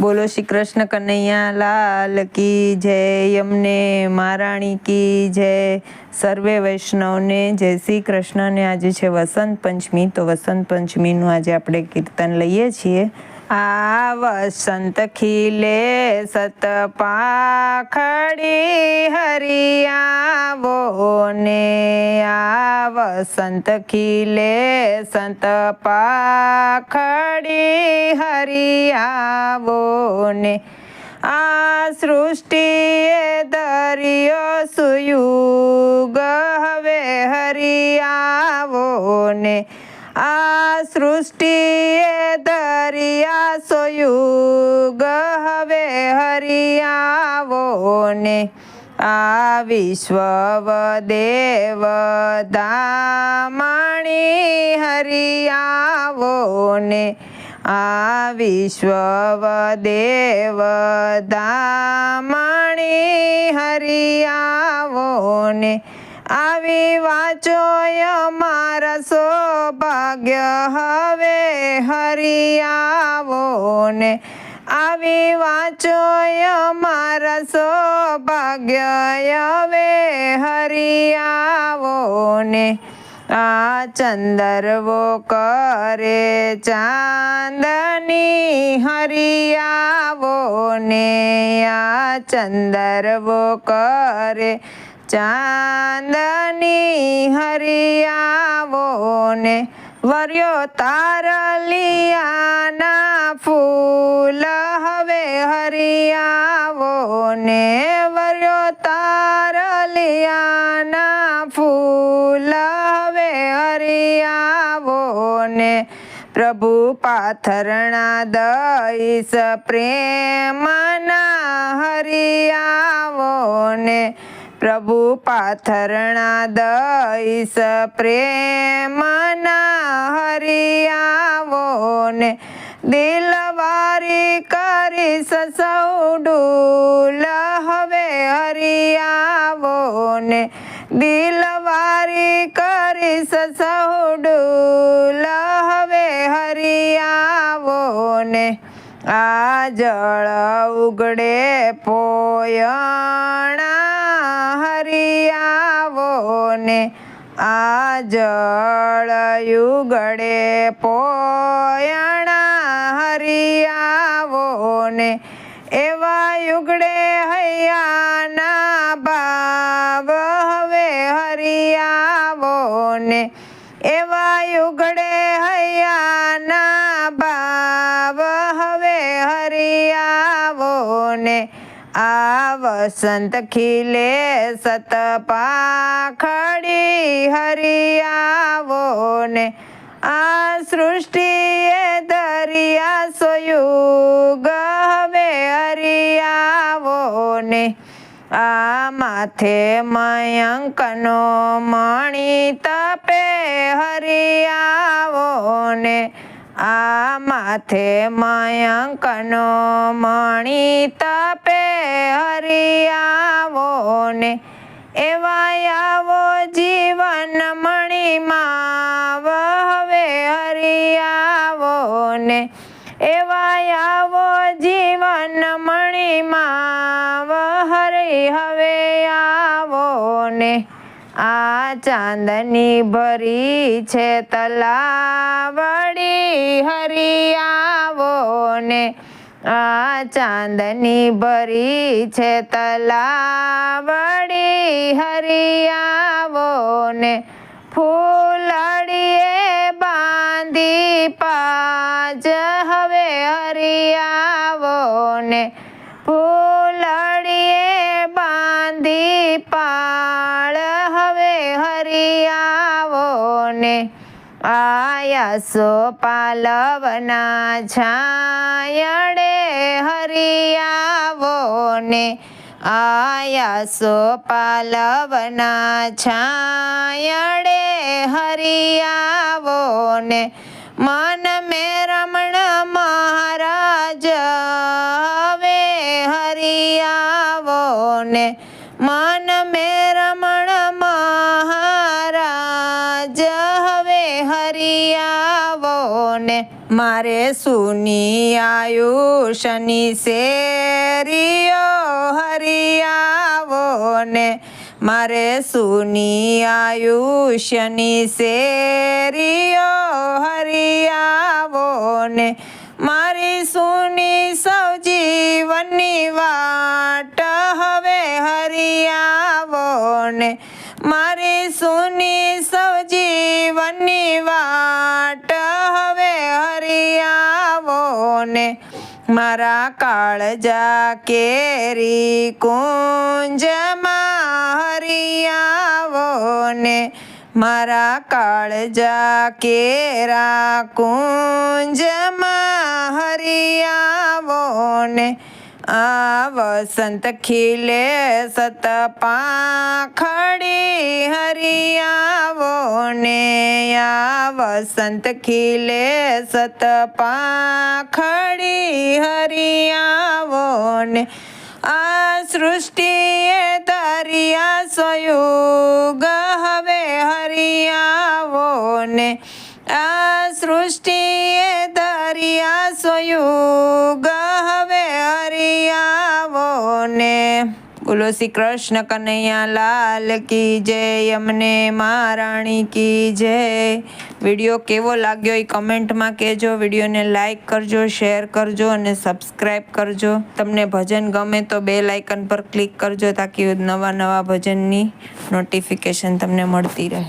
बोलो श्री कृष्ण कन्हैया लाल की जय। यमने महाराणी की जय। सर्वे वैष्णव ने जय श्री कृष्ण ने आज है वसंत पंचमी। तो वसंत पंचमी नु आज आपणे कीर्तन लईए छीए। आ वसंत खिले सत पाखड़ी हरियावो ने। आ वसंत खिले संत पाखड़ी हरियावो ने। आ सृष्टि दरियो सुयुग हवे हरियावो ने। आ सृष्टि दरिया सोयुग हवे हरियावो ने। आ विश्वदेव दामणी हरियावो ने। आ विश्वदेव दामणी हरियावो ने। आवी वाचो मारा सौभाग्य हवे हरियावो ने। आवी वाचो मारा सौभाग्य हवे हरियावो ने। आ चंदरवो करे चांदनी हरियावो ने। आ चंदरवो करे चांदनी हरियावो ने। वर्यो तारलियाना फूल हवे हरियावो ने। वर्यो तारलियाना फूल हवे हरियावो ने। प्रभु पाथरणा दईस प्रेमना हरियावो ने। प्रभु पाथरणा दईस प्रेमना हरियावो ने। दिलवारी करीस सौडूल हवे हरियावो ने। दिलवारी करीस सौडूल हवे हरियावो ने। आ जळ उगड़े पोयणा हरियावो ने। आ जळ उगड़े पोयणा हरियावो ने। एवा युगड़े हयाना भाव हवे हरियावो ने। एवा युगड़े हयाना भाव हवे हरियावो ने। आ वसंत खिले सत पाखड़ी हरियावो ने। आ सृष्टि दरिया सोयुग हवे हरियावो ने। आ माथे मयंकनो मणि तपे हरियावो ने। आ माथे मयंकनो मणि तपे हरियावो ने। एवायावो जीवन मणि माव हवे हरियावो ने। एवायावो जीवन मणि माव हरि हवे आवो ने। आ चांदनी भरी छे तलावड़ी हरियावो ने। आ चांदनी भरी छे तलावड़ी हरियावो ने। फूलड़िए बांधी पाज हवे हरियावो ने। फूलड़िए बांधी पाळ हवे हरियावो ने। आया सो पालवना छायड़े हरियावो ने। आया सो पालवना छायड़े हरियावो ने। मन में रमण महाराज हवे हरियावो ने। मन में रमण महाराज हवे हरियावो ने। મારે સુની આયુષની શેરીઓ હરી આવો ને મારે સુની આયુષ્યની શેરીઓ હરી આવો ને મારી સુની સૌ જીવનની વાટ હવે હરી આવો ને મારી સુની સૌ જીવનની વાટ હવે હરી આવો ને મારા કાળજા કેરી કુંજમાં હરી આવો ને મારા કાળજા કેરા કુંજમાં હરી આવો ને આ વસંત ખીલે સત પાંખડી હરી આવો ને આ વસંત ખીલે સત પાંખડી હરી આવો ને આ સૃષ્ટિએ ધર્યા સ્વયુગ હવે હરી આવો ને આ સૃષ્ટિએ ધર્યા સ્વયુગ હવે હરી આવો ને બોલો શ્રી કૃષ્ણ કનૈયા લાલ કી જય અમને મહારાણી કી જય વિડીયો કેવો લાગ્યો એ કમેન્ટમાં કહેજો વિડીયોને લાઈક કરજો શેર કરજો અને સબસ્ક્રાઈબ કરજો તમને ભજન ગમે તો બેલ આઇકન પર ક્લિક કરજો તાકી નવા ભજનની નોટિફિકેશન તમને મળતી રહે